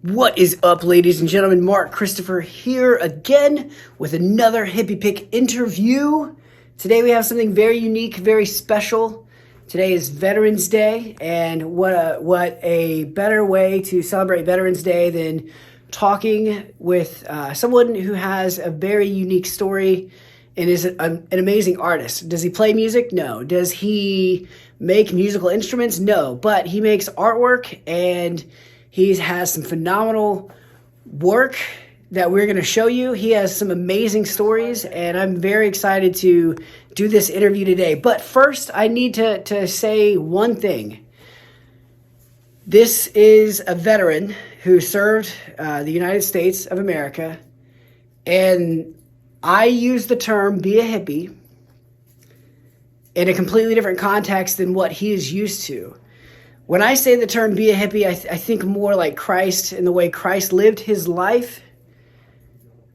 What is up, ladies and gentlemen? Mark Christopher here again with another Hippie Pick interview. Today we have something very unique, very special. Today is Veterans Day, and what a better way to celebrate Veterans Day than talking with someone who has a very unique story and is an amazing artist. Does he play music? No. Does he make musical instruments? No. But he makes artwork, and he has some phenomenal work that we're going to show you. He has some amazing stories, and I'm very excited to do this interview today. But first, I need to say one thing. This is a veteran who served the United States of America, and I use the term be a hippie in a completely different context than what he is used to. When I say the term be a hippie, I think more like Christ and the way Christ lived his life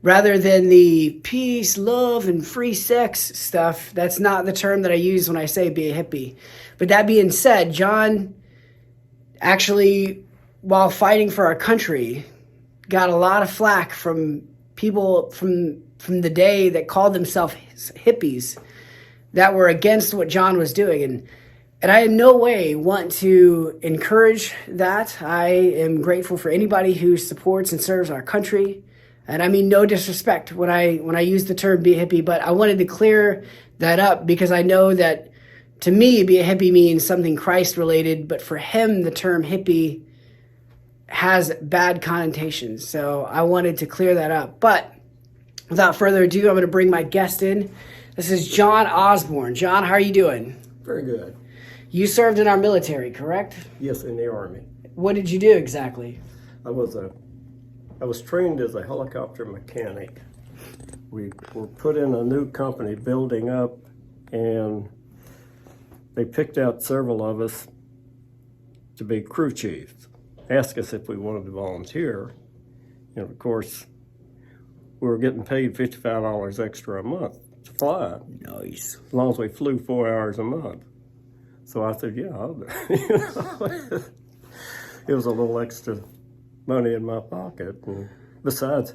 rather than the peace, love, and free sex stuff. That's not the term that I use when I say be a hippie. But that being said, John actually, while fighting for our country, got a lot of flack from people from the day that called themselves hippies that were against what John was doing. And I in no way want to encourage that. I am grateful for anybody who supports and serves our country. And I mean no disrespect when I use the term be a hippie, but I wanted to clear that up because I know that to me, be a hippie means something Christ related, but for him, the term hippie has bad connotations. So I wanted to clear that up. But without further ado, I'm going to bring my guest in. This is John Osborne. John, how are you doing? Very good. You served in our military, correct? Yes, in the Army. What did you do exactly? I was trained as a helicopter mechanic. We were put in a new company building up, and they picked out several of us to be crew chiefs. Asked us if we wanted to volunteer, and of course, we were getting paid $55 extra a month to fly. Nice. As long as we flew 4 hours a month. So I said, yeah, I'll do it. It was a little extra money in my pocket. And besides,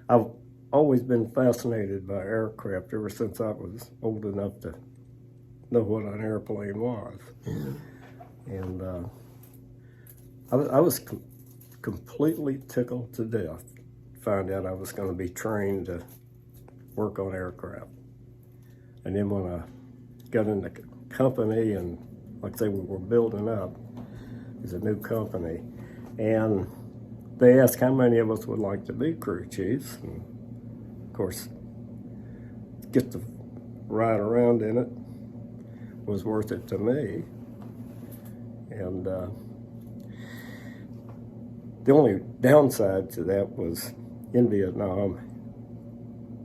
I've always been fascinated by aircraft ever since I was old enough to know what an airplane was. And I was completely tickled to death to find out I was going to be trained to work on aircraft. And then when I got in the company, and like I say, we were building up as a new company, and they asked how many of us would like to be crew chiefs. And of course, get to ride around in it was worth it to me. And the only downside to that was in Vietnam,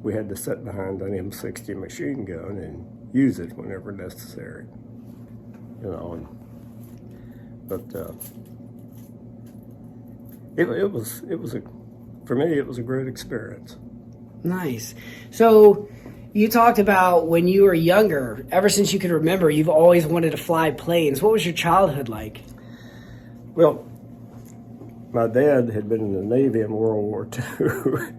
we had to sit behind an M60 machine gun and use it whenever necessary. You know, but it was for me, it was a great experience. Nice. So you talked about when you were younger, ever since you could remember, you've always wanted to fly planes. What was your childhood like? Well, my dad had been in the Navy in World War II,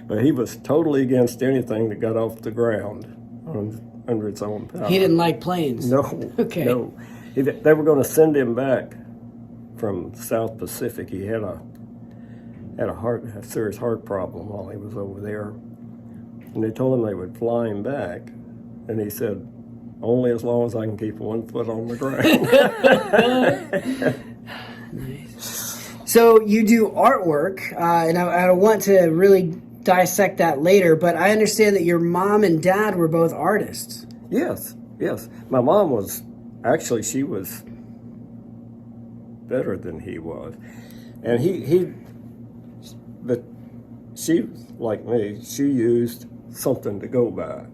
but he was totally against anything that got off the ground under its own power. He didn't like planes? No. Okay. No. They were going to send him back from South Pacific. He had a serious heart problem while he was over there. And they told him they would fly him back. And he said, only as long as I can keep one foot on the ground. Nice. So you do artwork, and I want to really dissect that later, but I understand that your mom and dad were both artists. Yes. My mom was, actually, she was better than he was. And but she, like me, she used something to go by.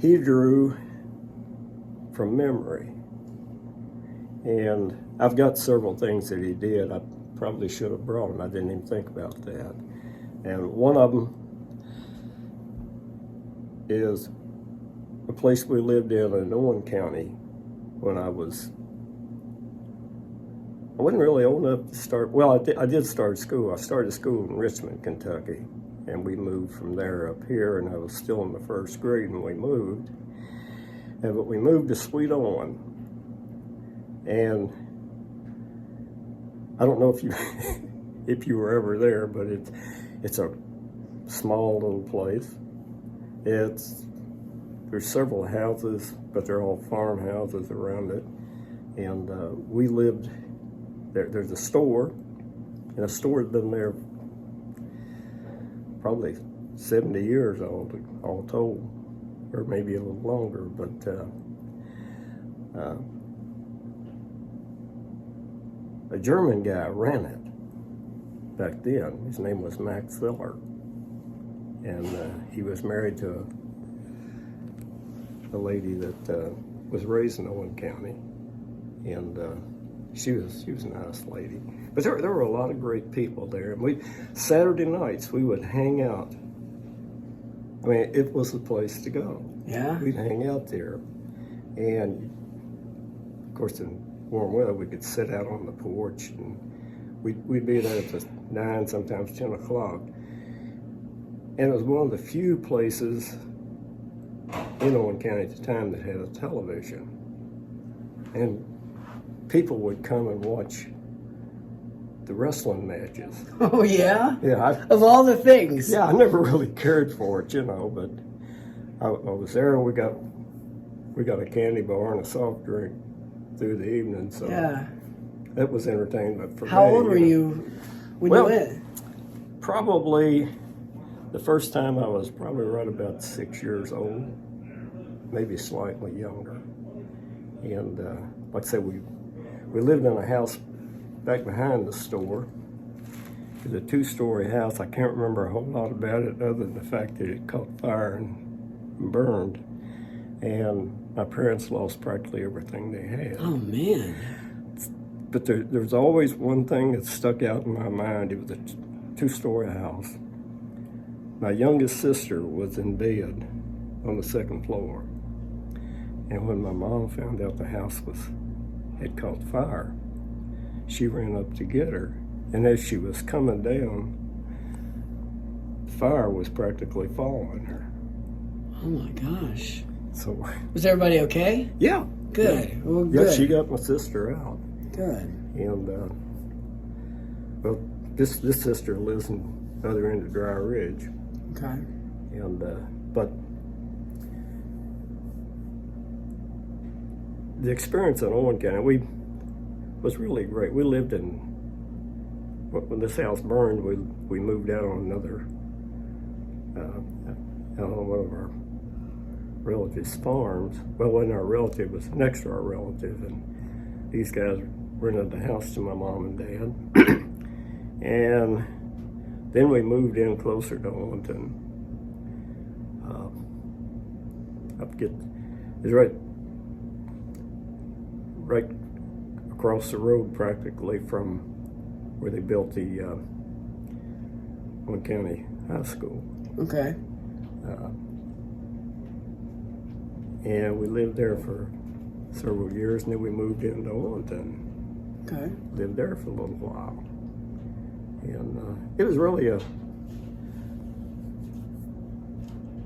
He drew from memory. And I've got several things that he did. I probably should have brought them. I didn't even think about that. And one of them is a place we lived in Owen County when I was I wasn't really old enough to start. Well, I did start school. I started school in Richmond, Kentucky, and we moved from there up here. And I was still in the first grade when we moved. But we moved to Sweet On, and I don't know if you if you were ever there, but it's a small little place. There's several houses, but they're all farmhouses around it. And we lived there. There's a store, and a store had been there probably 70 years old, all told, or maybe a little longer. But a German guy ran it back then. His name was Max Ziller, and he was married to a lady that was raised in Owen County, and she was a nice lady. But there were a lot of great people there. And Saturday nights we would hang out. I mean, it was the place to go. Yeah. We'd hang out there, and of course in warm weather we could sit out on the porch, and we'd be there at 9, sometimes 10 o'clock. And it was one of the few places in Owen County at the time that had a television. And people would come and watch the wrestling matches. Oh, yeah? Yeah. Of all the things. Yeah, I never really cared for it, but I was there, and we got a candy bar and a soft drink through the evening, so yeah. That was entertainment for me. How old were you when you went? Probably the first time I was probably right about 6 years old, maybe slightly younger. And like I said, we lived in a house back behind the store. It was a 2-story house. I can't remember a whole lot about it other than the fact that it caught fire and burned. And my parents lost practically everything they had. Oh, man. But there was always one thing that stuck out in my mind. It was a 2-story house. My youngest sister was in bed on the 2nd floor. And when my mom found out the house had caught fire, she ran up to get her. And as she was coming down, the fire was practically following her. Oh my gosh. So was everybody okay? Yeah. Good. Yeah, Well, good. Yeah, she got my sister out. Good. And well, this sister lives in the other end of Dry Ridge. Okay. And but the experience in Owen County was really great. We lived in, when this house burned, we moved out on out on one of our relatives' farms. Well, wasn't our relative, it was next to our relative, and these guys rented the house to my mom and dad. And then we moved in closer to Owenston. It's right across the road practically from where they built the Owen County High School. Okay. And we lived there for several years, and then we moved into Owenston. Okay. Lived there for a little while. And it was really a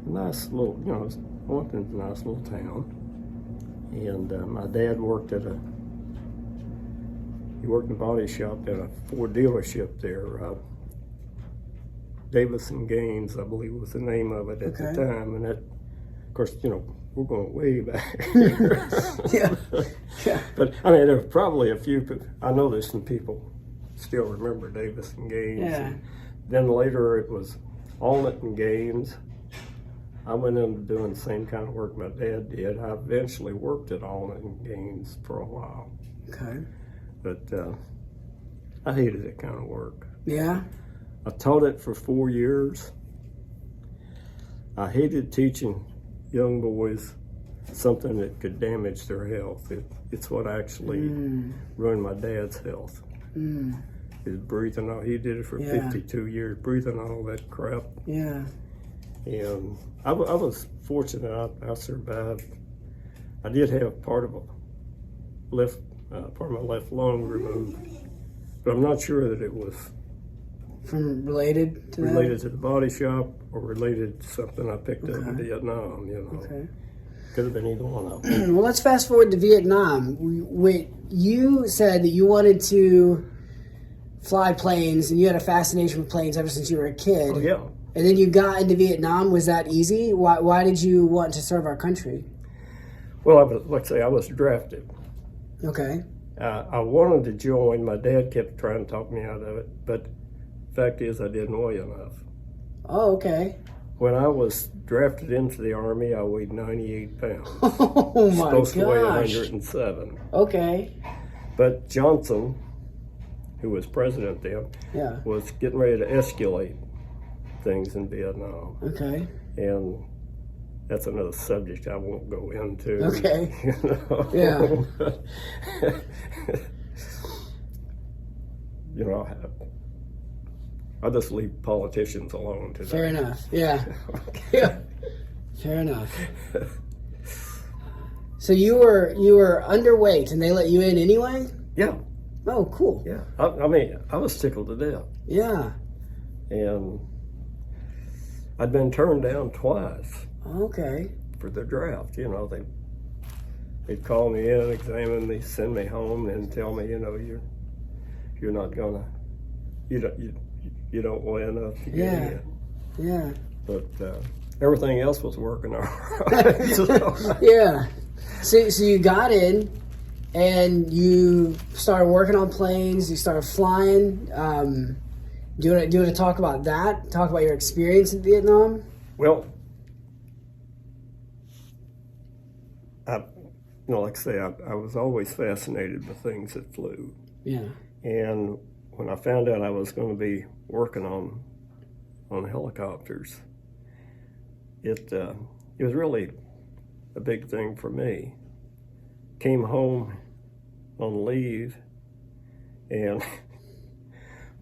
nice little, Owenston's a nice little town. And my dad worked in a body shop at a Ford dealership there. Davis and Gaines, I believe, was the name of it at the time. And that, of course, we're going way back. Yeah. Yeah. But I mean, there were probably a few people. I know there's some people still remember Davis and Gaines. Yeah. And then later it was Allnut and Gaines. I went into doing the same kind of work my dad did. I eventually worked at Allnut and Gaines for a while. Okay. But I hated that kind of work. Yeah. I taught it for 4 years. I hated teaching young boys something that could damage their health. It's what actually ruined my dad's health. His breathing all, he did it for 52 years, breathing all that crap. Yeah. And I was fortunate, I survived. I did have part of my left lung removed but I'm not sure that it was related to related to the body shop or related to something I picked up in Vietnam, Okay. Could have been either one of them. Well, let's fast forward to Vietnam. You said that you wanted to fly planes, and you had a fascination with planes ever since you were a kid. Oh, yeah. And then you got into Vietnam. Was that easy? Why did you want to serve our country? Well, I was drafted. Okay. I wanted to join. My dad kept trying to talk me out of it, but the fact is I didn't weigh enough. Oh, okay. When I was drafted into the Army, I weighed 98 pounds. Oh, my Supposed to weigh gosh. 107. Okay. But Johnson, who was president then, Yeah. was getting ready to escalate things in Vietnam. Okay. And that's another subject I won't go into. Okay. Yeah. I'll just leave politicians alone today. Fair enough. Yeah. Yeah. Fair enough. So you were underweight, and they let you in anyway? Yeah. Oh, cool. Yeah. I was tickled to death. Yeah. And I'd been turned down twice Okay. for the draft. They'd call me in, examine me, send me home, and tell me, you're not gonna, you don't weigh enough to get in. Yeah. But everything else was working all right. So, Yeah. So you got in, and you started working on planes. You started flying. Do you want to talk about that? Talk about your experience in Vietnam? well, like I say, I was always fascinated with things that flew. Yeah. And when I found out I was going to be working on helicopters, it was really a big thing for me. Came home on leave, and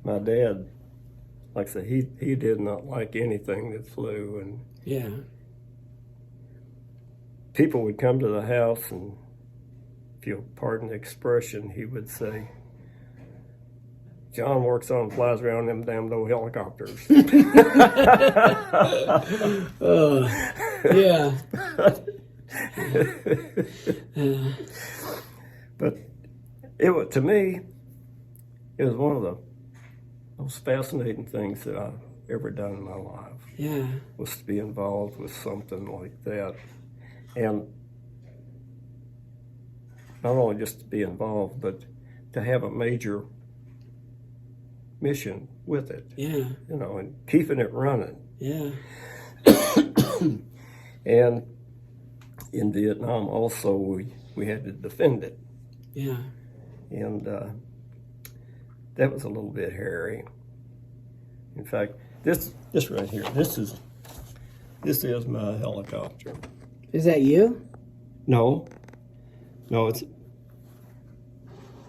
my dad, like I said, he did not like anything that flew, and Yeah. people would come to the house, and if you'll pardon the expression, he would say, "John works on, flies around them damn old helicopters." Yeah. But to me, it was one of the most fascinating things that I've ever done in my life. Yeah. Was to be involved with something like that, and not only just to be involved, but to have a major mission with it. Yeah. And keeping it running. Yeah. And in Vietnam also, we had to defend it. Yeah. And that was a little bit hairy. In fact, this right here, this is my helicopter. Is that you? No,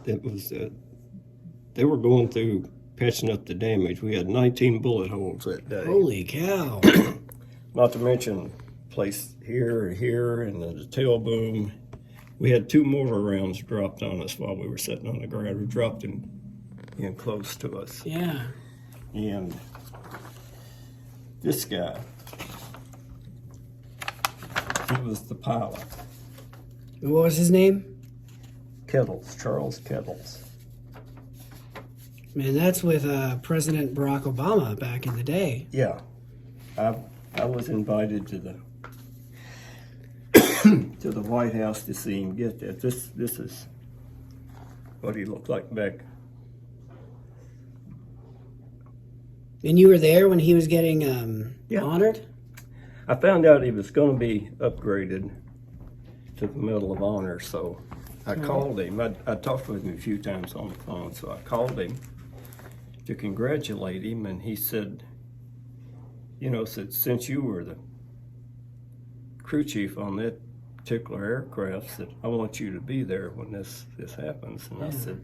it was. They were going through patching up the damage. We had 19 bullet holes that day. Holy cow. Not to mention place here and here, and the tail boom. We had 2 mortar rounds dropped on us while we were sitting on the ground. We dropped in close to us. Yeah. And this guy, he was the pilot. What was his name? Charles Kettles. Man, that's with President Barack Obama back in the day. Yeah, I was invited to the to the White House to see him get that. This is what he looked like back. And you were there when he was getting Yeah. honored? I found out he was going to be upgraded to the Medal of Honor, so I called him. I talked with him a few times on the phone, so I called him to congratulate him, and he said, since you were the crew chief on that particular aircraft, that I want you to be there when this happens. And I said,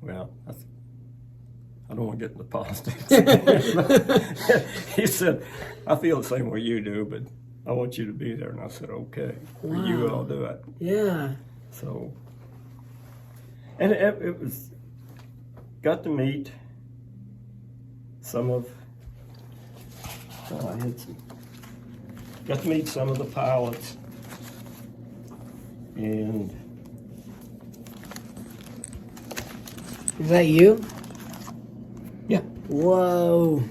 well, I don't want to get into politics. He said, I feel the same way you do, but I want you to be there. And I said, okay, for you, I'll do it. Yeah. So, and it was got to meet some of, got to meet some of the pilots, and Is that you? yeah. Whoa.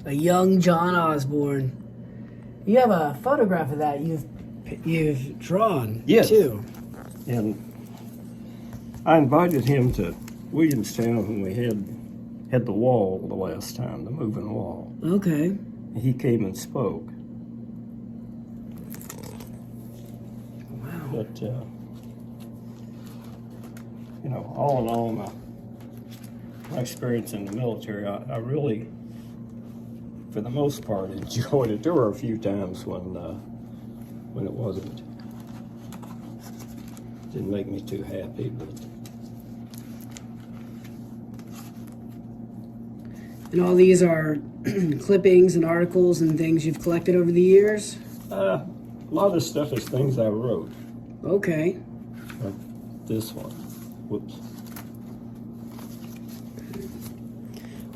A young John Osborne. You have a photograph of that you've drawn, Yes. too. And I invited him to Williamstown when we had the wall the last time, the moving wall. Okay. He came and spoke. Wow. But, you know, all in all, my experience in the military, I really, for the most part, enjoyed it. There were a few times when it didn't make me too happy, but And all these are clippings and articles and things you've collected over the years? a lot of stuff is things I wrote. Okay. Like this one. Whoops.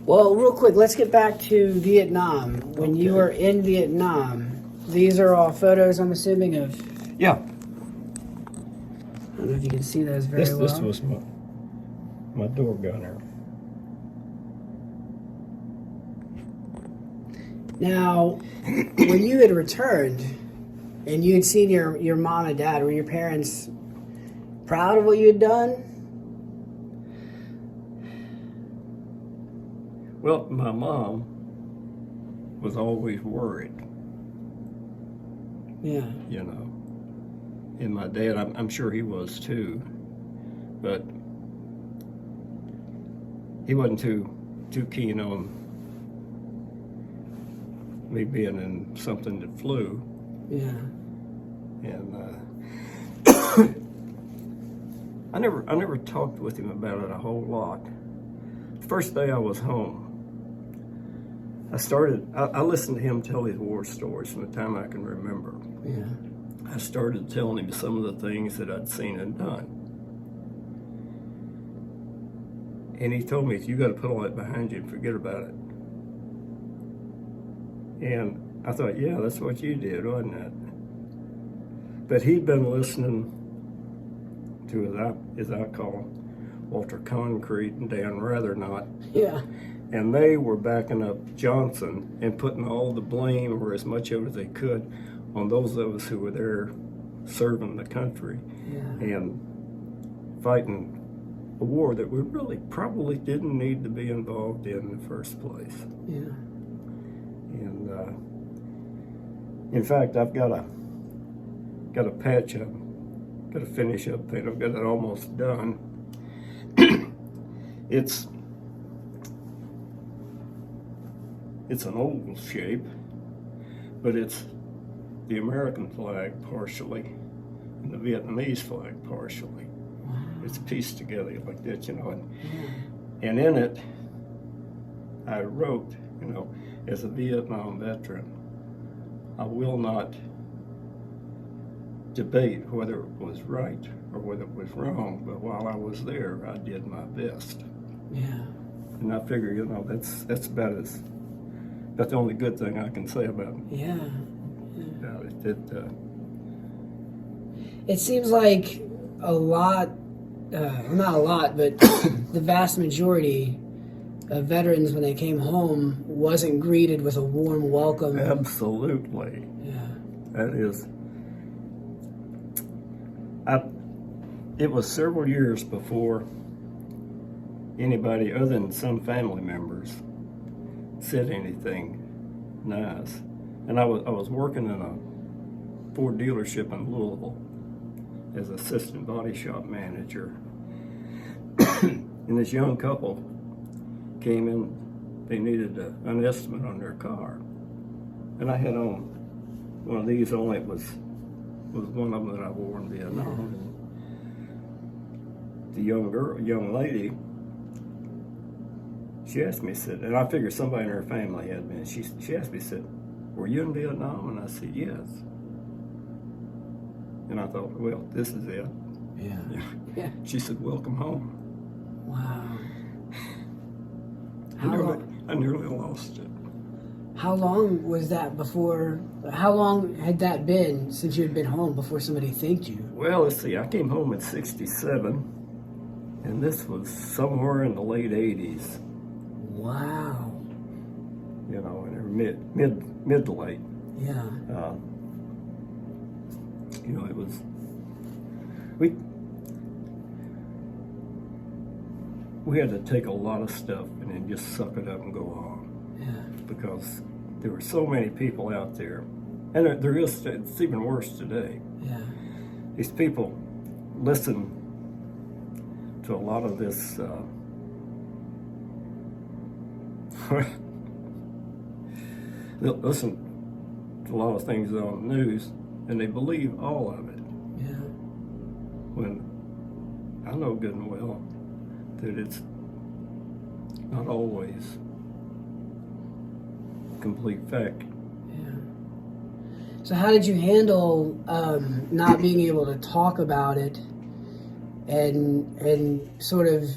Well, real quick, let's get back to Vietnam. When you Okay. were in Vietnam, these are all photos, I'm assuming, of... Yeah, I don't know if you can see those very well. this was my door gunner. Now, when you had returned and you had seen your mom and dad, were your parents proud of what you had done? Well, my mom was always worried, Yeah. you know. And my dad, I'm sure he was too, but he wasn't too keen on me being in something that flew. Yeah. And I never talked with him about it a whole lot. The first day I was home, I listened to him tell his war stories from the time I can remember. Yeah. I started telling him some of the things that I'd seen and done. And he told me, you got to put all that behind you and forget about it. And I thought, yeah, that's what you did, wasn't it? But he'd been listening to, as I call, Walter Concrete and Dan Rathernot. Yeah. And they were backing up Johnson and putting all the blame, or as much of it as they could, on those of us who were there serving the country Yeah. and fighting a war that we really probably didn't need to be involved in the first place. Yeah. And in fact, I've got a patch up, got to finish up paint. I've got it almost done. It's an oval shape, but it's the American flag partially and the Vietnamese flag partially. Wow. It's pieced together like that, you know. Yeah. And in it, I wrote, you know, as a Vietnam veteran, I will not debate whether it was right or whether it was wrong, but while I was there, I did my best. Yeah. And I figure, you know, that's that's the only good thing I can say about Yeah. it. It seems like a lot, not a lot, but the vast majority of veterans, when they came home, wasn't greeted with a warm welcome. Absolutely. Yeah. That is. It was several years before anybody other than some family members said anything nice. And I was working in a Ford dealership in Louisville as assistant body shop manager. And this young couple came in, they needed an estimate on their car. And I had on one of these, only it was one of them that I wore in Vietnam. Yeah. The young lady, she asked me, said, and I figured somebody in her family had been. She asked me, said, "Were you in Vietnam?" And I said, "Yes." And I thought, well, this is it. Yeah. Yeah. She said, "Welcome home." Wow. I nearly lost it. How long was that before? How long had that been since you had been home before somebody thanked you? Well, let's see. I came home in '67, and this was somewhere in the late '80s. Wow. You know, in mid to late. Yeah. You know, it was we had to take a lot of stuff and then just suck it up and go on. Yeah. Because there were so many people out there, and there is. It's even worse today. Yeah. These people listen to a lot of this. They'll listen to a lot of things on the news, and they believe all of it. Yeah. When I know good and well that it's not always complete fact. Yeah. So how did you handle not being able to talk about it and sort of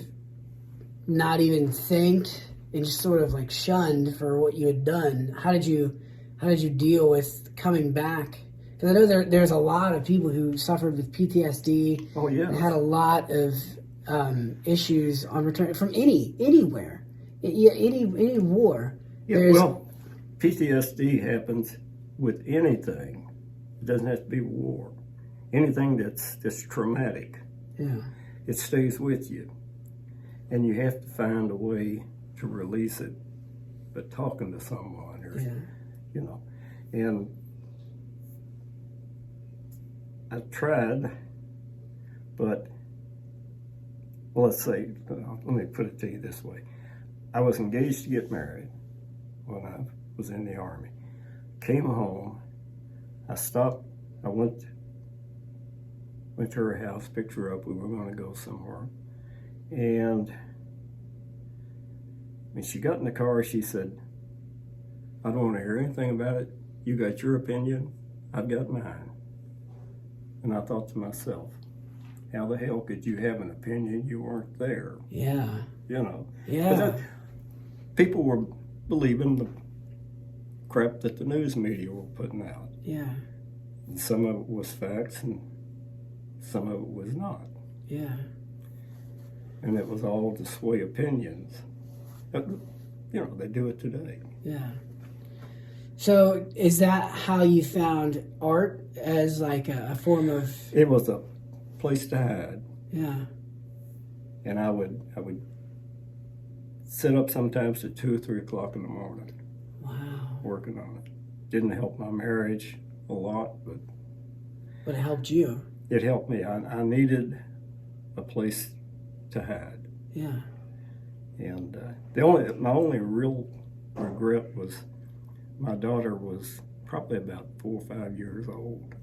not even thanked and just sort of like shunned for what you had done? How did you deal with coming back? Because I know there's a lot of people who suffered with PTSD. Oh yeah. And had a lot of issues on return from anywhere, any war. Yeah. Well, PTSD happens with anything. It doesn't have to be war. Anything that's traumatic. Yeah. It stays with you, and you have to find a way to release it, but talking to someone, or you know, and I've tried, but well, let's say, let me put it to you this way: I was engaged to get married when I was in the Army. Came home, I stopped. I went to her house, picked her up. We were going to go somewhere, and when she got in the car, she said, "I don't want to hear anything about it. You got your opinion, I've got mine." And I thought to myself, how the hell could you have an opinion? You weren't there. Yeah. You know. Yeah. People were believing the crap that the news media were putting out. Yeah. And some of it was facts and some of it was not. Yeah. And it was all to sway opinions. But, you know, they do it today. Yeah. So is that how you found art as like a form of... It was a place to hide. Yeah. And I would sit up sometimes at 2 or 3 o'clock in the morning. Wow. Working on it. Didn't help my marriage a lot, but it helped you. It helped me. I needed a place to hide. Yeah. And my only real regret was my daughter was probably about 4 or 5 years old.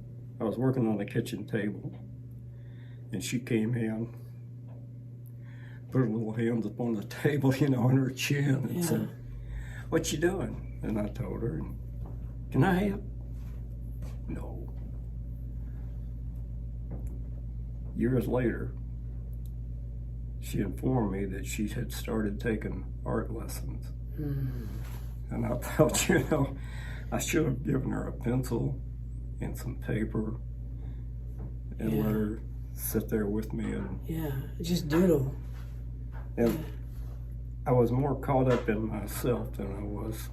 I was working on the kitchen table, and she came in, put her little hands up on the table, you know, on her chin, and said, "What you doing?" And I told her, "Can I help?" No. Years later, she informed me that she had started taking art lessons. And I thought, you know, I should have given her a pencil and some paper and let her sit there with me. And just doodle. And I was more caught up in myself than I was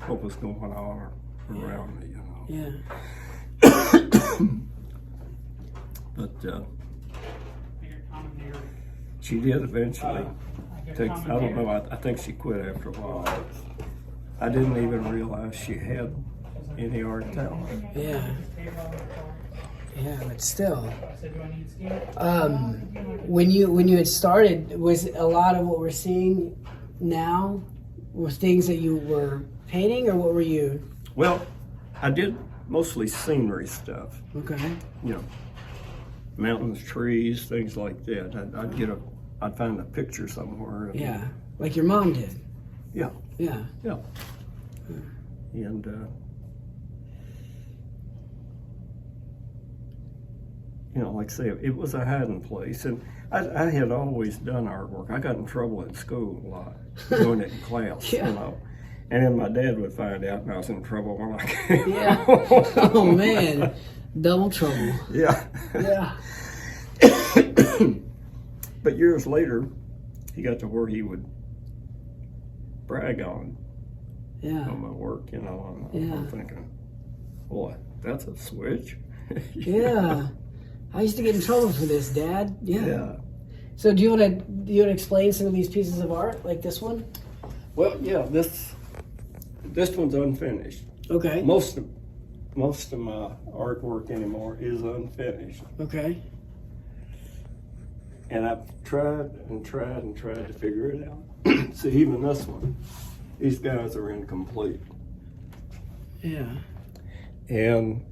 what was going on around me, you know. Yeah. But she did eventually take, I don't know, I think she quit after a while. I didn't even realize she had any art talent. Yeah. Yeah, but still. When you had started, was a lot of what we're seeing now were things that you were painting, or what were you? Well, I did mostly scenery stuff. Okay. You know, mountains, trees, things like that. I'd find a picture somewhere. And, like your mom did. Yeah. Yeah. Yeah. And like I say, it was a hiding place. And I had always done artwork. I got in trouble in school a lot, doing it in class, Yeah. And then my dad would find out and I was in trouble when I came Yeah. home. Oh, man. Double trouble. Yeah. Yeah. But years later, he got to where he would brag on my work, and I'm thinking, boy, that's a switch. Yeah. I used to get in trouble for this, Dad. Yeah. So do you want to explain some of these pieces of art, like this one? Well, yeah, this one's unfinished. Okay. Most of my artwork anymore is unfinished. Okay. And I've tried to figure it out. See, even this one, these guys are incomplete. Yeah. And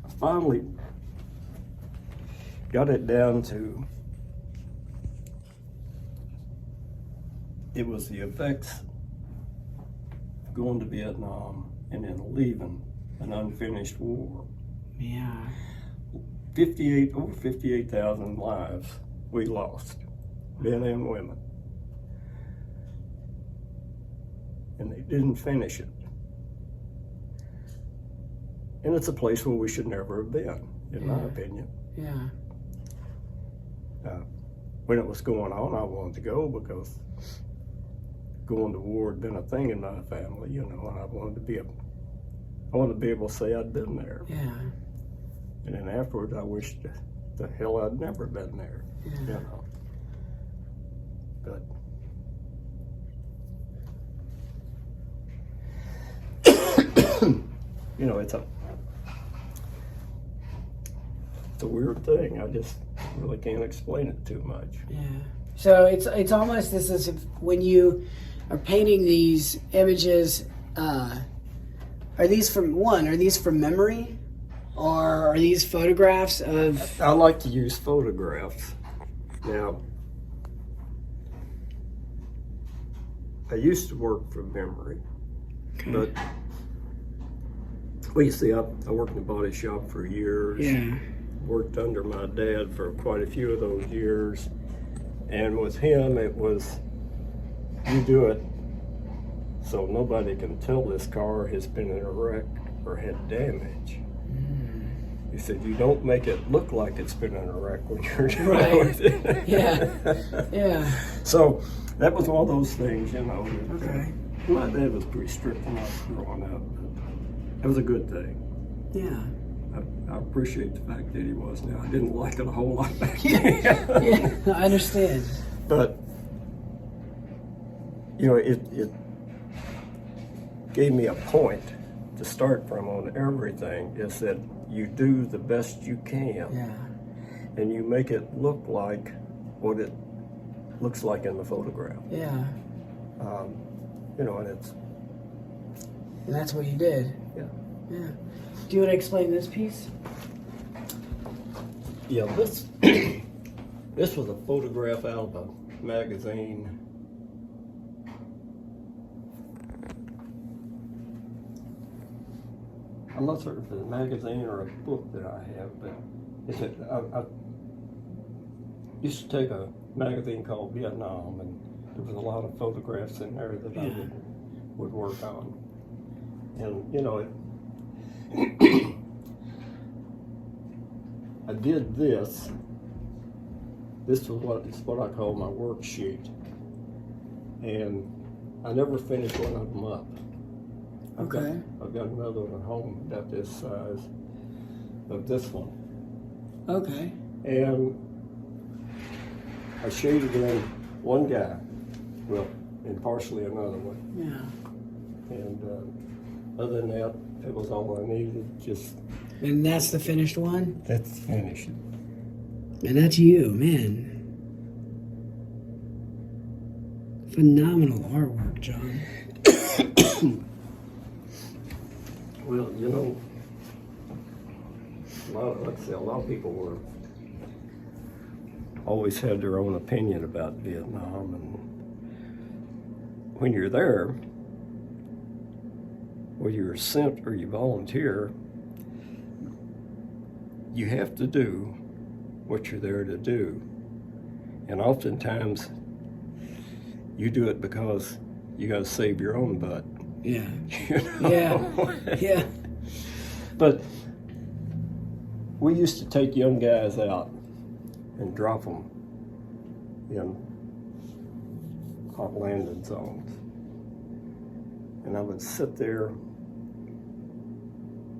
I finally got it down to, it was the effects of going to Vietnam and then leaving an unfinished war. Yeah. Over 58,000 lives we lost, men and women. And they didn't finish it. And it's a place where we should never have been, in my opinion. Yeah. When it was going on, I wanted to go because going to war had been a thing in my family, and I wanted to be able to say I'd been there. Yeah. And then afterwards, I wished the hell I'd never been there, But it's a weird thing. I just really can't explain it too much. Yeah. So it's almost this is when you are painting these images. Are these from memory, or are these photographs of? I like to use photographs. Now, I used to work from memory, but well, you see, I worked in a body shop for years. Yeah. Worked under my dad for quite a few of those years, and with him, it was you do it so nobody can tell this car has been in a wreck or had damage. He said, you don't make it look like it's been in a wreck when you're doing it. Yeah. So that was one of those things, Okay. My dad was pretty strict when I was growing up, but it was a good thing. Yeah. I appreciate the fact that he was now. I didn't like it a whole lot back then. Yeah, I understand. But, it gave me a point to start from on everything, is that you do the best you can. Yeah. And you make it look like what it looks like in the photograph. Yeah. And it's... And that's what you did. Yeah. Yeah. Do you want to explain this piece? Yeah, this was a photograph out of a magazine. I'm not certain if it's a magazine or a book that I have, but I used to take a magazine called Vietnam, and there was a lot of photographs in there that I would work on. And, I did this. This was what I call my worksheet. And I never finished one of them up. Okay. I've got another one at home about this size of this one. Okay. And I shaded in one guy, and partially another one. Yeah. And other than that, it was all I needed. And that's the finished one? That's finished. And that's you, man. Phenomenal artwork, John. Well, a lot of people always had their own opinion about Vietnam, and when you're there, whether you're sent or you volunteer, you have to do what you're there to do. And oftentimes, you do it because you got to save your own butt. Yeah. You know? Yeah. But we used to take young guys out and drop them in hot landing zones. And I would sit there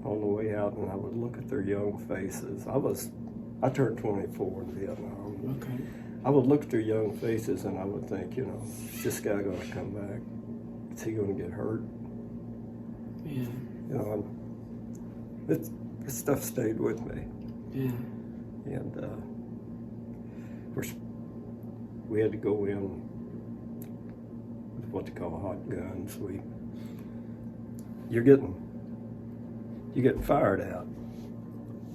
on the way out and I would look at their young faces. I turned 24 in Vietnam. Okay. I would look at their young faces and I would think, you know, is this guy going to come back? Is he going to get hurt? Yeah. You know, this stuff stayed with me. Yeah. And of course, we had to go in with what they call hot guns. You're getting fired at.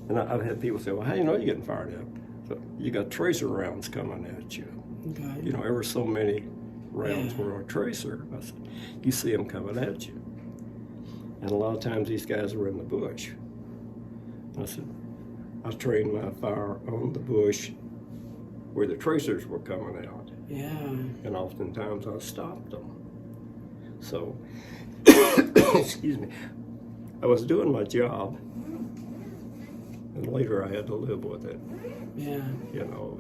And I've had people say, well, how do you know you're getting fired at? So you got tracer rounds coming at you. Okay. You know, ever so many rounds were a tracer. I said, you see them coming at you. And a lot of times these guys were in the bush. And I said, I trained my fire on the bush where the tracers were coming out. Yeah. And oftentimes I stopped them. So, excuse me, I was doing my job, and later I had to live with it. Yeah. You know,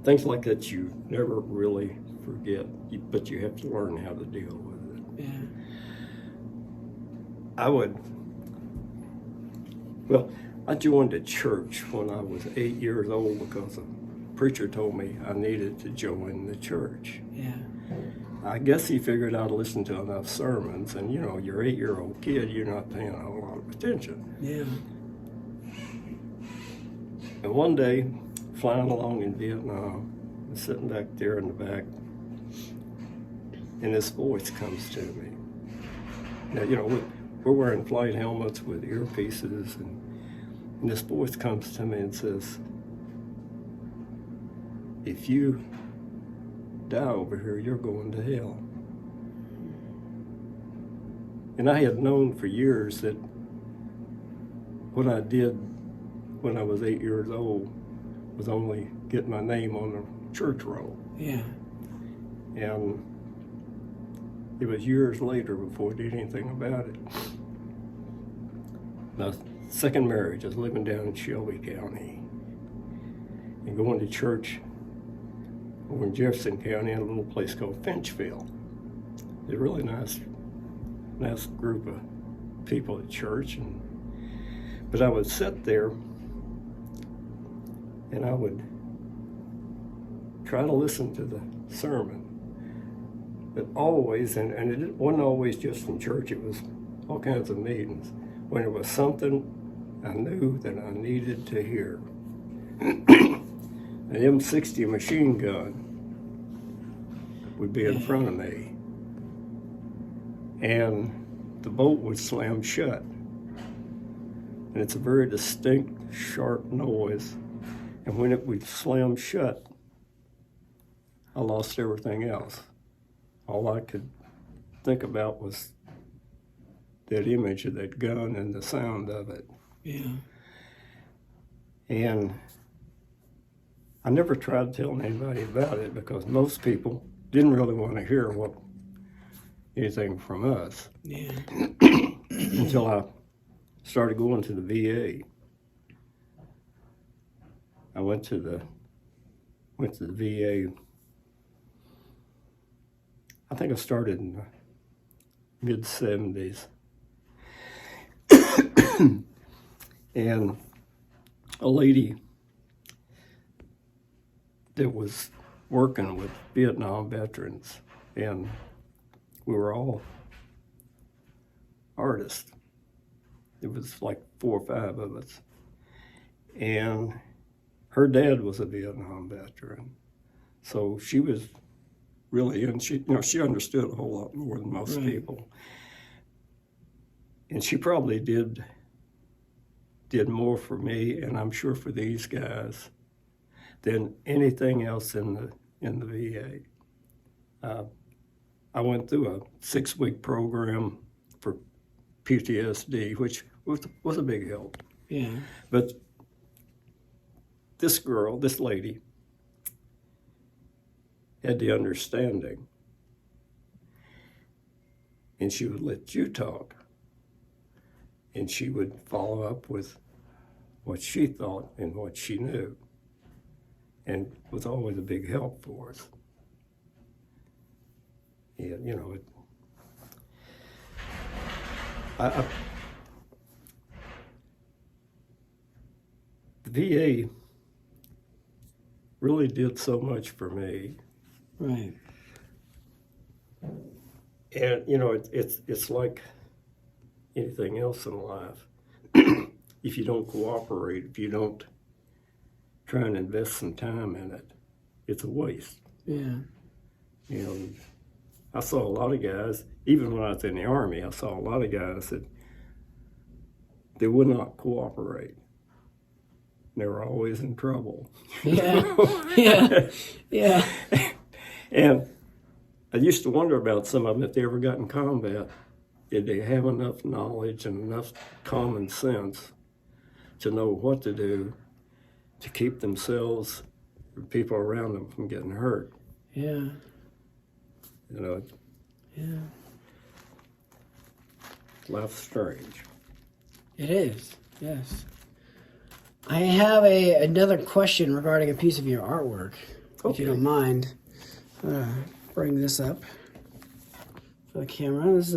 things like that you never really forget, but you have to learn how to deal with it. Yeah. I joined a church when I was 8 years old because a preacher told me I needed to join the church. Yeah. I guess he figured I'd listened to enough sermons, and you know, you're an 8-year-old kid, you're not paying a whole lot of attention. Yeah. And one day, flying along in Vietnam, I'm sitting back there in the back, and this voice comes to me. Now, you know, we're wearing flight helmets with earpieces, and this voice comes to me and says, if you die over here, you're going to hell. And I had known for years that what I did when I was 8 years old was only get my name on the church roll. Yeah. And it was years later before I did anything about it. My second marriage, I was living down in Shelby County and going to church over in Jefferson County in a little place called Finchville. It's a really nice group of people at church. But I would sit there and I would try to listen to the sermon. But always, and it wasn't always just in church, it was all kinds of meetings. When it was something I knew that I needed to hear. An M60 machine gun would be in front of me. And the bolt would slam shut. And it's a very distinct, sharp noise. And when it would slam shut, I lost everything else. All I could think about was that image of that gun and the sound of it. Yeah. And I never tried telling anybody about it because most people didn't really want to hear anything from us. Yeah. Until I started going to the VA. I went to the VA. I think I started in the mid-70s. And a lady that was working with Vietnam veterans, and we were all artists. It was like 4 or 5 of us. And her dad was a Vietnam veteran. So she was really, and she understood a whole lot more than most people. And she probably did more for me, and I'm sure for these guys, than anything else in the VA. I went through a 6-week program for PTSD, which was a big help. Yeah. But this girl, this lady, had the understanding, and she would let you talk, and she would follow up with what she thought and what she knew, and was always a big help for us. And, you know, the VA really did so much for me. Right. And, you know, it's like anything else in life. If you don't cooperate, if you don't try and invest some time in it, it's a waste. Yeah. You know, I saw a lot of guys, even when I was in the Army, I saw a lot of guys that they would not cooperate. They were always in trouble. Yeah. Yeah. Yeah. And I used to wonder about some of them, if they ever got in combat, did they have enough knowledge and enough common sense to know what to do to keep themselves or people around them from getting hurt? Yeah. You know, Yeah. life's strange. It is. Yes. I have another question regarding a piece of your artwork, if you Okay. don't mind. Bring this up for the camera. This,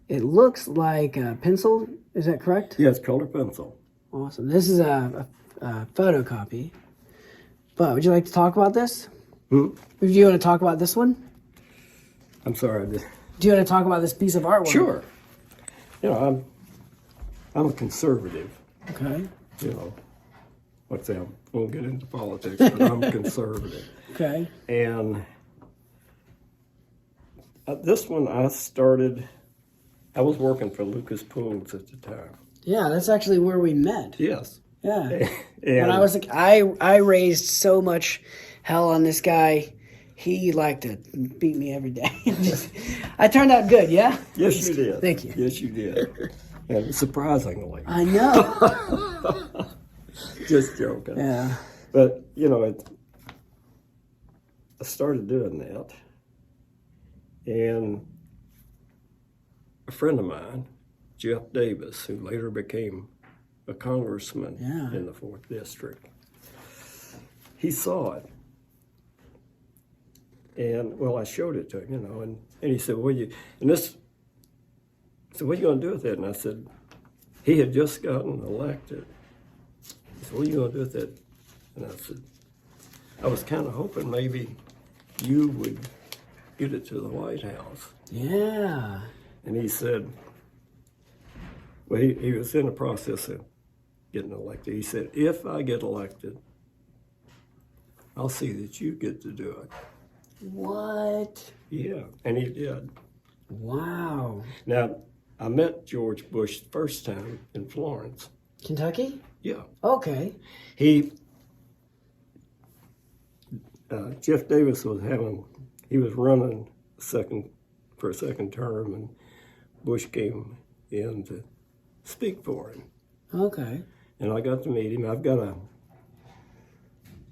it looks like a pencil. Is that correct? Yeah, it's color pencil. Awesome. This is a photocopy. But would you like to talk about this? Hmm? Do you want to talk about this one? I'm sorry. Do you want to talk about this piece of artwork? Sure. You know, I'm a conservative. Okay. You know, let's say I won't get into politics, but I'm conservative. Okay. And this one I was working for Lucas Pools at the time. Yeah, that's actually where we met. Yes. Yeah. And When I was like, I raised so much hell on this guy. He liked to beat me every day. I turned out good, yeah? yes, you did. Thank you. Yes, you did. And surprisingly. I know. Just joking. Yeah. But, you know, I started doing that. And a friend of mine, Jeff Davis, who later became a congressman Yeah. in the 4th District, he saw it. And, well, I showed it to him, you know, and he said, what are you going to do with that? And I said, he had just gotten elected. He said, what are you going to do with that? And I said, I was kind of hoping maybe you would get it to the White House. Yeah. And he said, well, he was in the process of getting elected. He said, if I get elected, I'll see that you get to do it. What? Yeah, and he did. Wow. Now, I met George Bush the first time in Florence. Kentucky? Yeah. Okay. Jeff Davis was running for a second term, and Bush came in to speak for him. Okay. And I got to meet him. I've got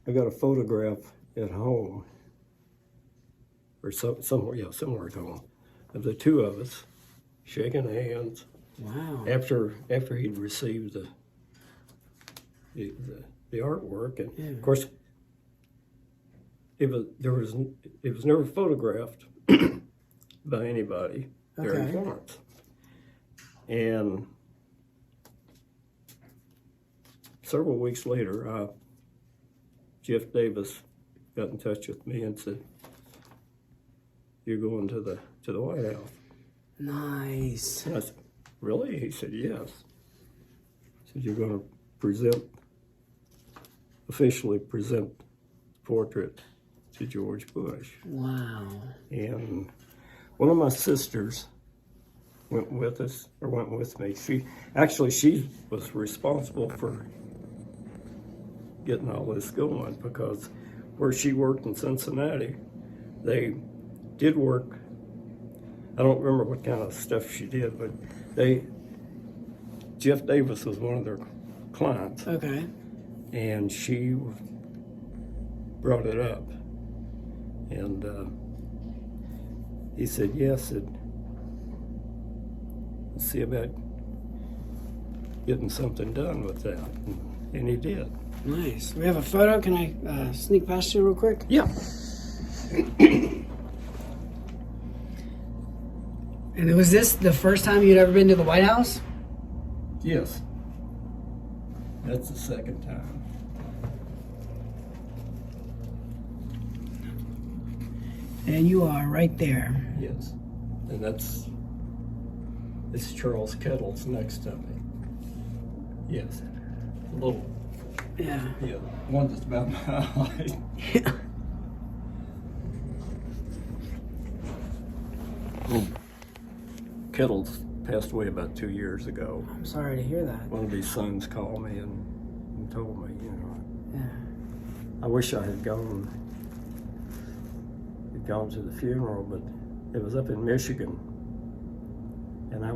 a photograph at home, or somewhere at home, of the two of us shaking hands. Wow. After he'd received the artwork, and Yeah. of course, it was never photographed by anybody there in Okay. Florence. And several weeks later, Jeff Davis got in touch with me and said, "You're going to the White House." Nice. And I said, "Really?" He said, "Yes." He said, "You're going to officially present the portrait to George Bush." Wow. And one of my sisters went with me. She was responsible for getting all this going, because where she worked in Cincinnati, they did work. I don't remember what kind of stuff she did, but Jeff Davis was one of their clients. Okay. And she brought it up. And he said, yes, let's see about getting something done with that. And he did. Nice. We have a photo. Can I sneak past you real quick? Yeah. And was this the first time you'd ever been to the White House? Yes. That's the second time. And you are right there. Yes. And it's Charles Kettle's next to me. Yes. A little. Yeah. Yeah. One that's about my height. Yeah. Kettle's passed away about 2 years ago. I'm sorry to hear that. One of his sons called me and told me, Yeah. I wish I had gone to the funeral, but it was up in Michigan, and I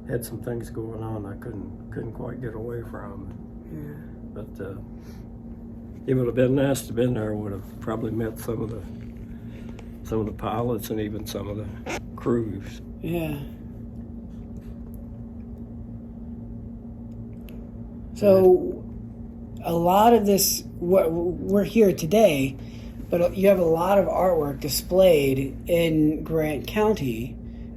had some things going on I couldn't quite get away from. Yeah. But it would have been nice to have been there. Would have probably met some of the pilots and even some of the crews. Yeah. So, a lot of this, we're here today, but you have a lot of artwork displayed in Grant County.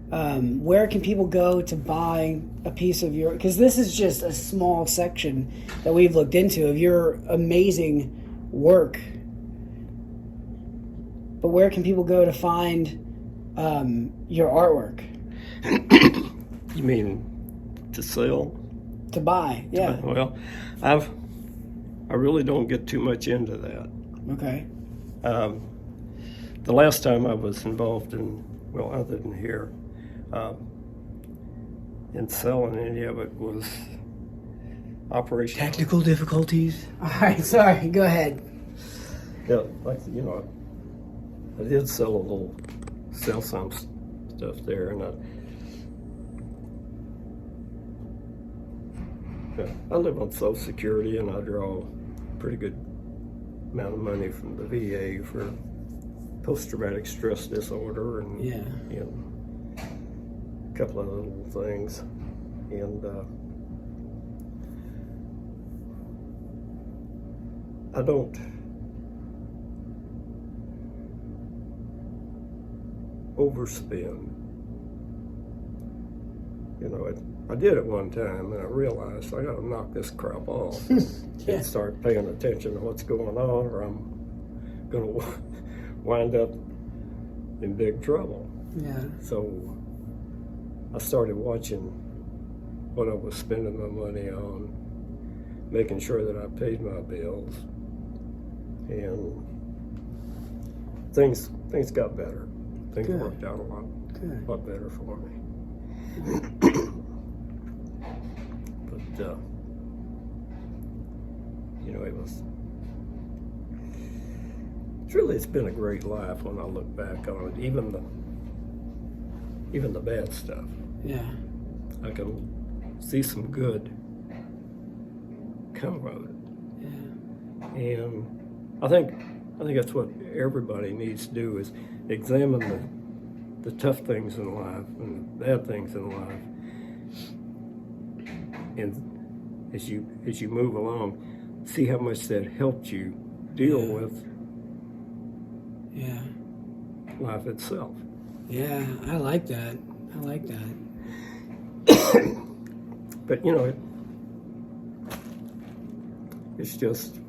Where can people go to buy a piece of your, because this is just a small section that we've looked into of your amazing work. But where can people go to find your artwork? You mean to sell? To buy, yeah. Well, I really don't get too much into that. Okay. The last time I was involved in, well, other than here, in selling any of it was Operation. Technical difficulties. All right, sorry. Go ahead. Yeah, like I did sell some stuff there, and I live on Social Security, and I draw a pretty good amount of money from the VA for post-traumatic stress disorder and a couple of little things. And I don't overspend. I did it one time, and I realized I got to knock this crap off and start paying attention to what's going on, or I'm going to wind up in big trouble. Yeah. So I started watching what I was spending my money on, making sure that I paid my bills, and things got better. Things Good. worked out a lot better for me. But it's been a great life when I look back on it. Even the bad stuff. Yeah. I can see some good come of it. Yeah. And I think that's what everybody needs to do, is examine the tough things in life and the bad things in life. And as you move along, see how much that helped you deal with life itself. Yeah, I like that. But it's just,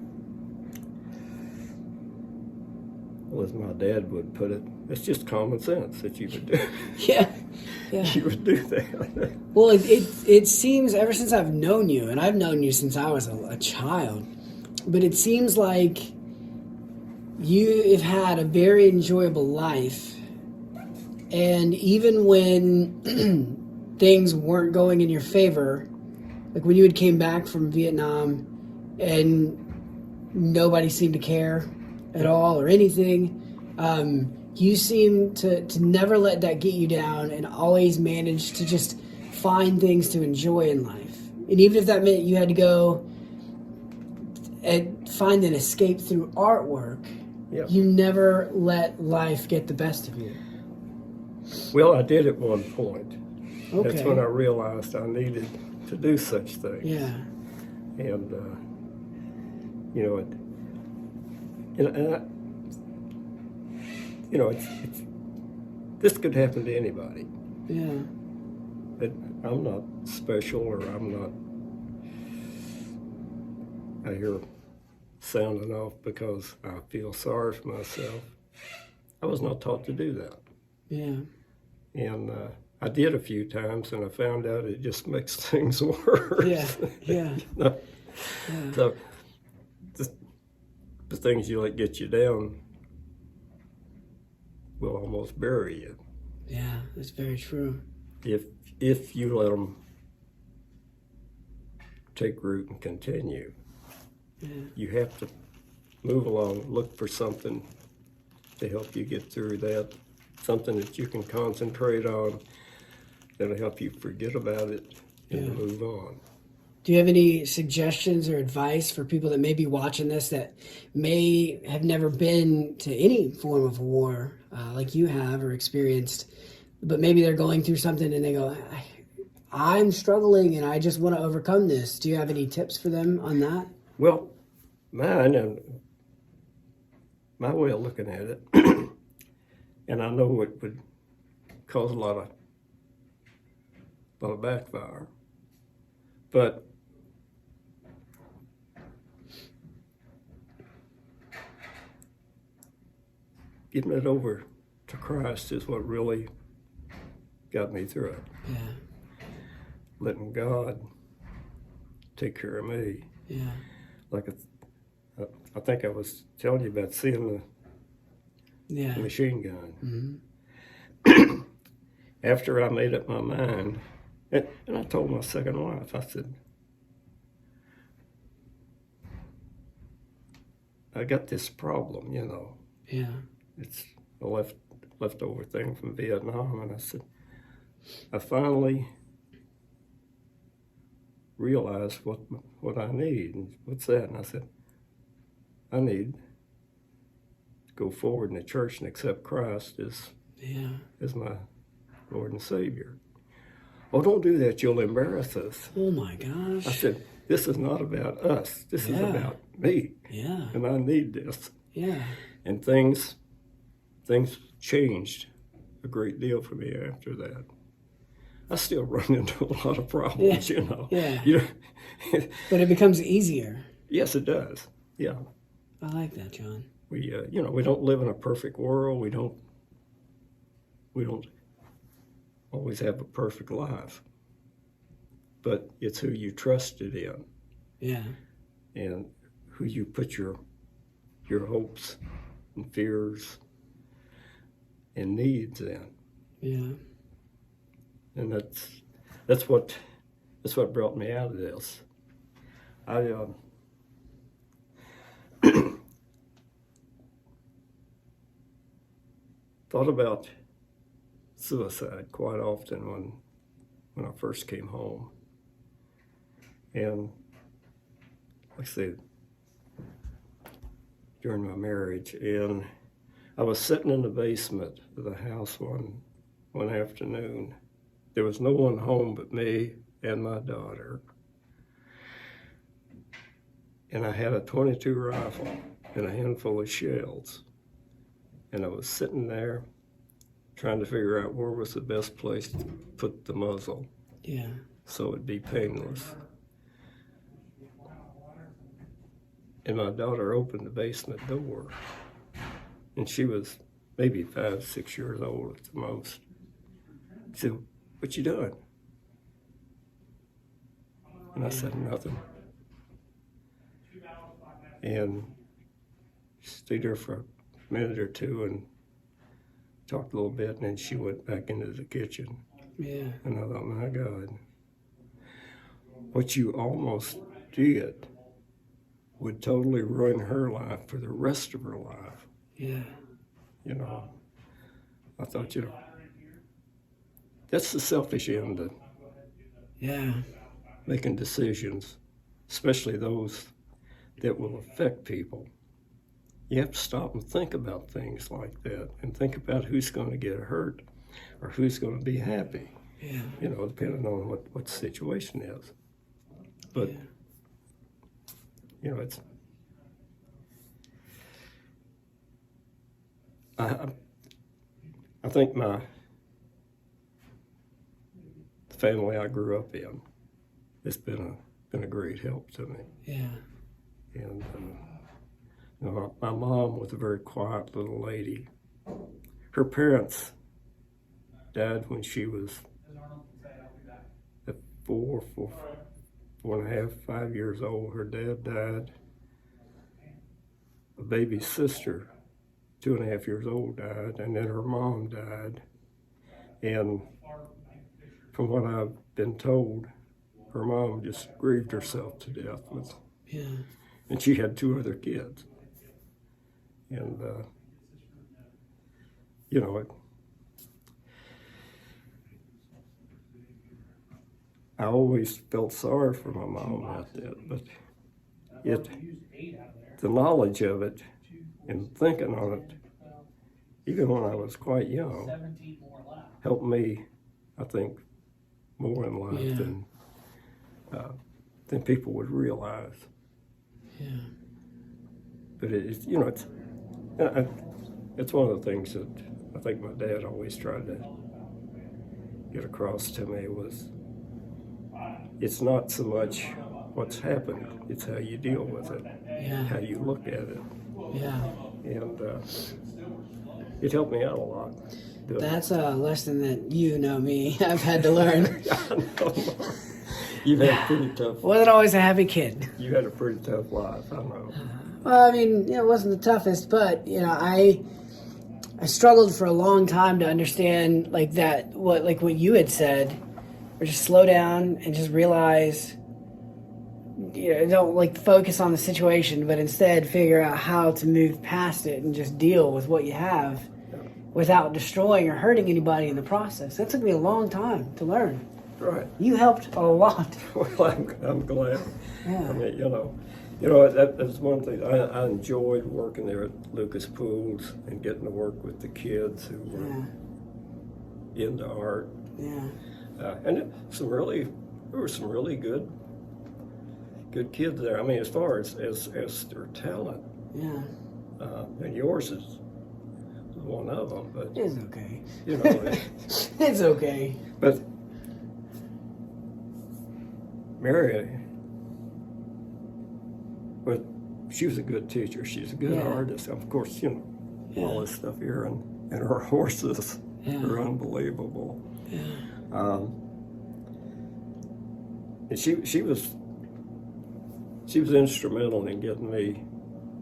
well, as my dad would put it, it's just common sense that you would do. Yeah. You would do that. Well, it seems, ever since I've known you, and I've known you since I was a child, but it seems like you have had a very enjoyable life, and even when things weren't going in your favor, like when you had came back from Vietnam and nobody seemed to care at all or anything, you seem to never let that get you down and always manage to just find things to enjoy in life. And even if that meant you had to go and find an escape through artwork, you never let life get the best of you. Well, I did at one point. Okay. That's when I realized I needed to do such things. Yeah. And, this could happen to anybody. Yeah. But I'm not special, or I'm not out here sounding off because I feel sorry for myself. I was not taught to do that. Yeah. And I did a few times, and I found out it just makes things worse. Yeah. Yeah. So the things you let get you down will almost bury you. Yeah, that's very true. If you let them take root and continue. Yeah. You have to move along, look for something to help you get through that, something that you can concentrate on that'll help you forget about it and move on. Do you have any suggestions or advice for people that may be watching this that may have never been to any form of war like you have or experienced, but maybe they're going through something and they go, I'm struggling and I just want to overcome this. Do you have any tips for them on that? Well, mine and my way of looking at it, and I know it would cause a lot of backfire, but giving it over to Christ is what really got me through it. Yeah. Letting God take care of me. Yeah. Like I think I was telling you about seeing the machine gun. Mm-hmm. After I made up my mind, and I told my second wife, I said, I got this problem, Yeah. It's a leftover thing from Vietnam, and I said, I finally realized what I need. And what's that? And I said, I need to go forward in the church and accept Christ as my Lord and Savior. Oh, don't do that. You'll embarrass us. Oh, my gosh. I said, this is not about us. This is about me. Yeah. And I need this. Yeah. And things changed a great deal for me after that. I still run into a lot of problems, Yeah. But it becomes easier. Yes, it does. Yeah. I like that, John. We, we don't live in a perfect world. We don't always have a perfect life. But it's who you trusted in. Yeah. And who you put your hopes and fears and needs in. Yeah. And that's what brought me out of this. I thought about suicide quite often when I first came home. And like I said, during my marriage, and I was sitting in the basement of the house one afternoon. There was no one home but me and my daughter. And I had a .22 rifle and a handful of shells. And I was sitting there trying to figure out where was the best place to put the muzzle. Yeah. So it'd be painless. And my daughter opened the basement door. And she was maybe 5, 6 years old at the most. She said, "What you doing?" And I said, "Nothing." And she stayed there for a minute or two and talked a little bit, and then she went back into the kitchen. Yeah. And I thought, my God, what you almost did would totally ruin her life for the rest of her life. Yeah. I thought, that's the selfish end of Yeah. making decisions, especially those that will affect people. You have to stop and think about things like that and think about who's going to get hurt or who's going to be happy, Yeah. Depending on what the situation is. But, it's... I think the family I grew up in has been a great help to me. Yeah. And my mom was a very quiet little lady. Her parents died when she was 4.5, 5 years old. Her dad died. A baby sister, 2.5 years old, died, and then her mom died. And from what I've been told, her mom just grieved herself to death and she had 2 other kids. And, I always felt sorry for my mom about that, but the knowledge of it and thinking on it, even when I was quite young, helped me, I think, more in life than people would realize. Yeah. But it's one of the things that I think my dad always tried to get across to me was it's not so much what's happened, it's how you deal with it, how you look at it. Yeah. And it helped me out a lot. That's a lesson that me, I've had to learn. I know. You've had a pretty tough... Wasn't always a happy kid. You had a pretty tough life, I know. Well, I mean, it wasn't the toughest, but, I struggled for a long time to understand, what you had said, or just slow down and just realize, don't, focus on the situation, but instead figure out how to move past it and just deal with what you have without destroying or hurting anybody in the process. That took me a long time to learn. Right. You helped a lot. Well, I'm glad. Yeah. I mean, that's one thing. I enjoyed working there at Lucas Pools and getting to work with the kids who were into art. Yeah. And there were some really good kids there. I mean, as far as their talent. Yeah. And yours is one of them, but it's okay. It's okay. But Mary, she was a good teacher. She's a good artist. Of course, all this stuff here, and her horses are unbelievable. Yeah. And she was instrumental in getting me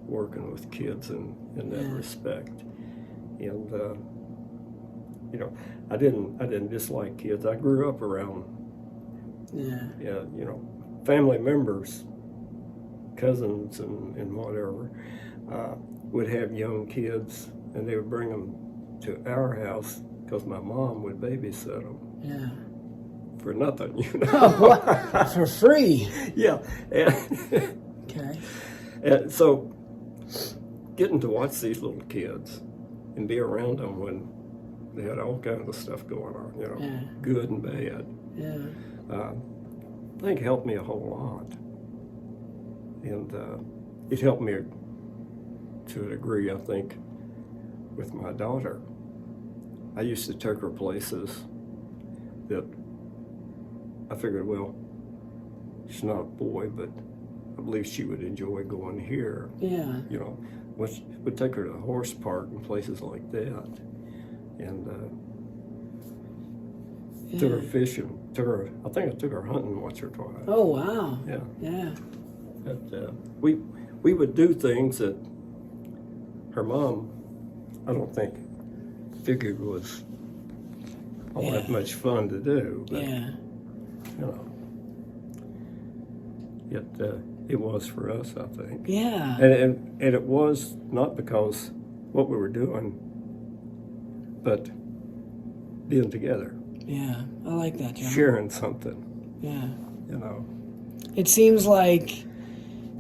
working with kids in that respect. And I didn't dislike kids. I grew up around family members, cousins and whatever, would have young kids, and they would bring them to our house because my mom would babysit them. Yeah. For nothing, For free. Yeah. Okay. And so getting to watch these little kids and be around them when they had all kinds of stuff going on, good and bad. Yeah. I think helped me a whole lot. And it helped me to a degree, I think, with my daughter. I used to take her places that I figured, well, she's not a boy, but I believe she would enjoy going here. Yeah. Would take her to the horse park and places like that. And took her fishing. I think I took her hunting once or twice. Oh, wow. Yeah. Yeah. But we would do things that her mom, I don't think, figured was all that much fun to do. But, it was for us, I think. Yeah. And it was not because what we were doing, but being together, Yeah, I like that, John. sharing something, Yeah. you know. It seems like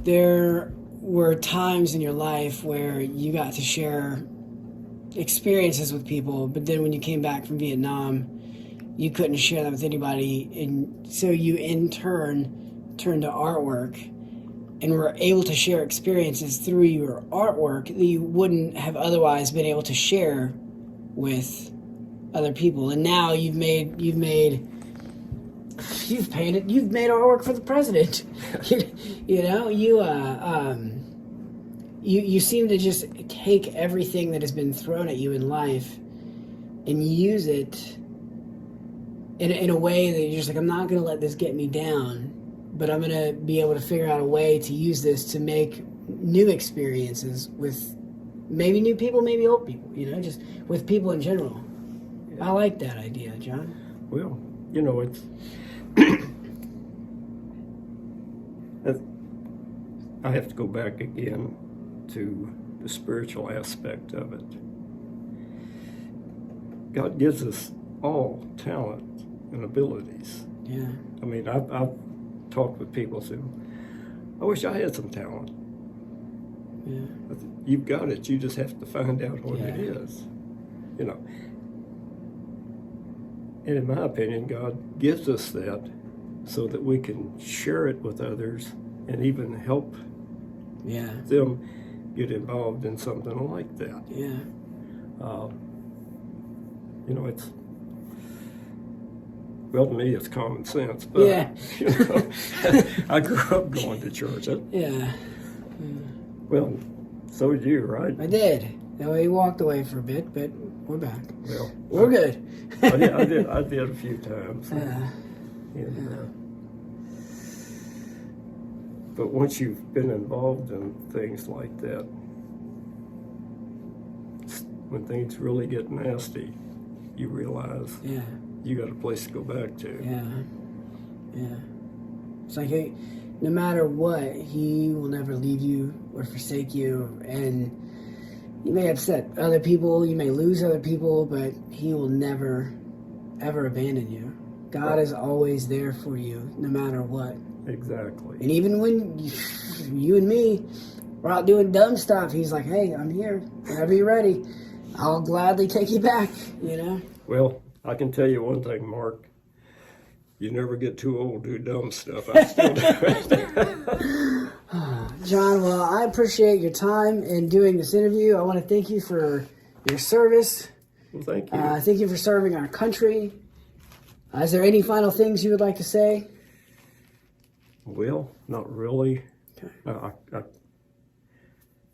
there were times in your life where you got to share experiences with people, but then when you came back from Vietnam, you couldn't share that with anybody, and so you in turn turned to artwork and were able to share experiences through your artwork that you wouldn't have otherwise been able to share with other people. And now you've made artwork for the president. You seem to just take everything that has been thrown at you in life and use it in a way that you're just like, I'm not going to let this get me down, but I'm going to be able to figure out a way to use this to make new experiences with maybe new people, maybe old people, just with people in general. I like that idea, John. Well, it's I have to go back again to the spiritual aspect of it. God gives us all talent and abilities. Yeah. I mean, I've talked with people who say, I wish I had some talent. Yeah. You've got it. You just have to find out what it is. And in my opinion, God gives us that so that we can share it with others and even help them get involved in something like that. Yeah. It's, well, to me, it's common sense. But, I grew up going to church. Yeah. Well, so did you, right? I did. Now, we walked away for a bit, but we're back. Well, we're good. I did a few times. But once you've been involved in things like that, when things really get nasty, you realize you got a place to go back to. Yeah. It's like, hey, no matter what, he will never leave you or forsake you. And you may upset other people, you may lose other people, but he will never, ever abandon you. God is always there for you, no matter what. Exactly. And even when you and me were out doing dumb stuff, he's like, hey, I'm here. Whenever you're ready, I'll gladly take you back, Well, I can tell you one thing, Mark. You never get too old to do dumb stuff. I still do it. John, well, I appreciate your time in doing this interview. I want to thank you for your service. Well, thank you. Thank you for serving our country. Is there any final things you would like to say? Well, not really. Okay. I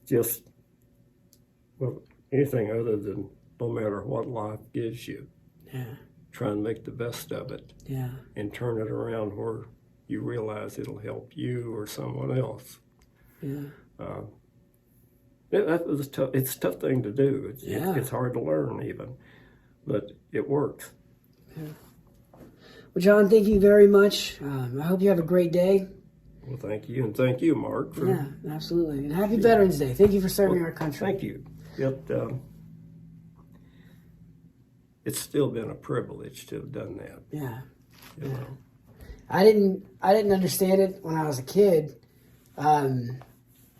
just, anything other than no matter what life gives you, try and make the best of it. And turn it around where you realize it'll help you or someone else. It's a tough thing to do. It's hard to learn even, but it works. Well, John, thank you very much. I hope you have a great day. Well, thank you, and thank you, Mark. Absolutely. And happy Veterans Day. Thank you for serving our country. Thank you. It's still been a privilege to have done that. You know. I didn't understand it when I was a kid. I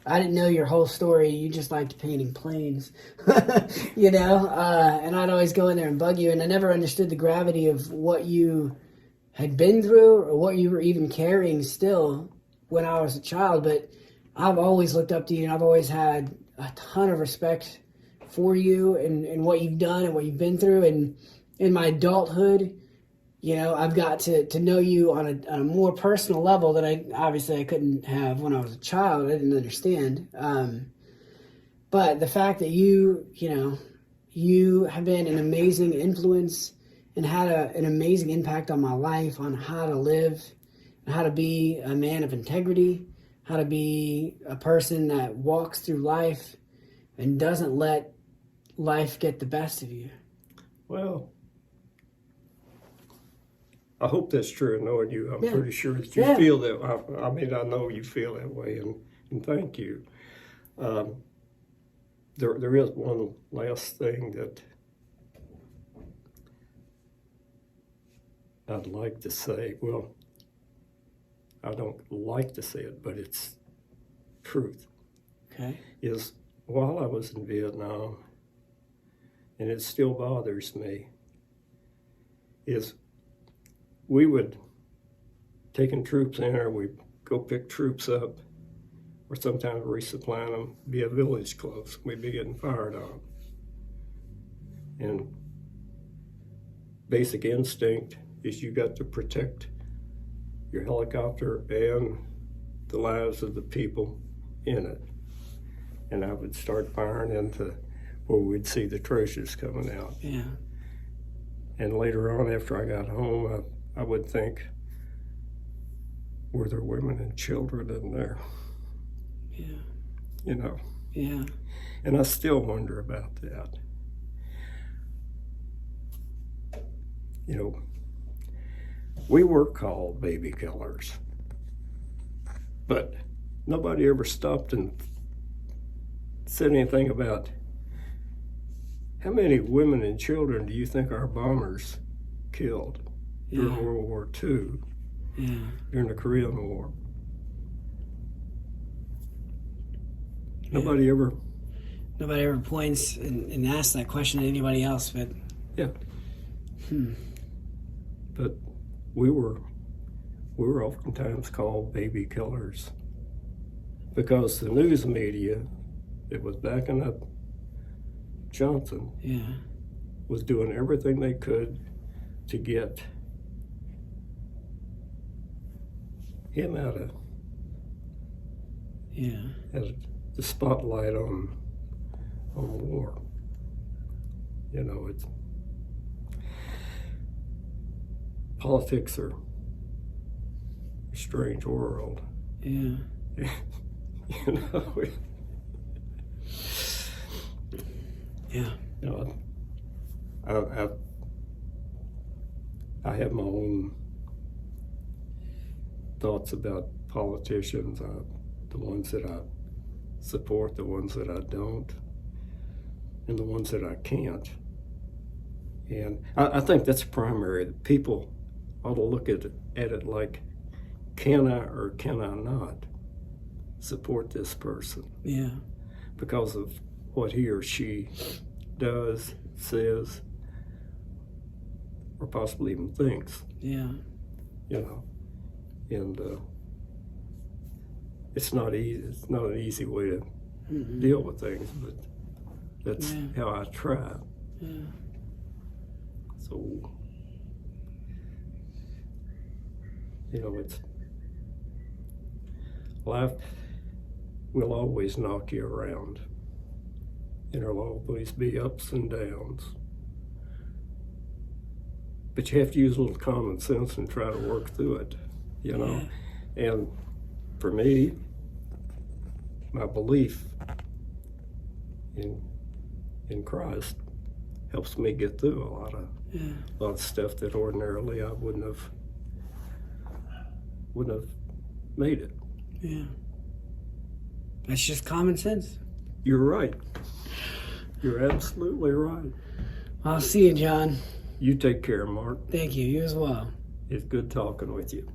didn't know your whole story. You just liked painting planes, and I'd always go in there and bug you, and I never understood the gravity of what you had been through or what you were even carrying still when I was a child. But I've always looked up to you, and I've always had a ton of respect for you and what you've done and what you've been through. And in my adulthood, I've got to know you on a more personal level that I couldn't have when I was a child. I didn't understand. But the fact that you have been an amazing influence and had an amazing impact on my life, on how to live, and how to be a man of integrity, how to be a person that walks through life and doesn't let life get the best of you. Well, I hope that's true. Knowing you, I'm pretty sure that you feel that. I mean, I know you feel that way, and thank you. There is one last thing that I'd like to say, well, I don't like to say it, but it's truth. Okay. Is while I was in Vietnam, and it still bothers me, is we would, taking troops in, or we'd go pick troops up, or sometimes resupply them, be a village close. We'd be getting fired on. And basic instinct is you got to protect your helicopter and the lives of the people in it. And I would start firing into where we'd see the treasures coming out. Yeah. And later on, after I got home, I would think, were there women and children in there? Yeah. You know? Yeah. And I still wonder about that. You know, we were called baby killers, but nobody ever stopped and said anything about how many women and children do you think our bombers killed during World War II, during the Korean War? Nobody ever points and asks that question to anybody else, but yeah. But we were oftentimes called baby killers because the news media that was backing up Johnson was doing everything they could to get him out of the spotlight on the war. You know, it's politics are a strange world. Yeah. You know. Yeah. You know, I have my own thoughts about politicians, the ones that I support, the ones that I don't, and the ones that I can't. And I think that's primary. That people ought to look at it like, can I or can I not support this person? Yeah. Because of what he or she does, says, or possibly even thinks. Yeah. You know, and it's not easy. It's not an easy way to deal with things, but that's how I try. Yeah. So, you know, it's life will always knock you around. And there'll always be ups and downs. But you have to use a little common sense and try to work through it, you know? And for me, my belief in Christ helps me get through a lot of stuff that ordinarily I wouldn't have made it. Yeah. That's just common sense. You're right. You're absolutely right. I'll see you, John. You take care, Mark. Thank you. You as well. It's good talking with you.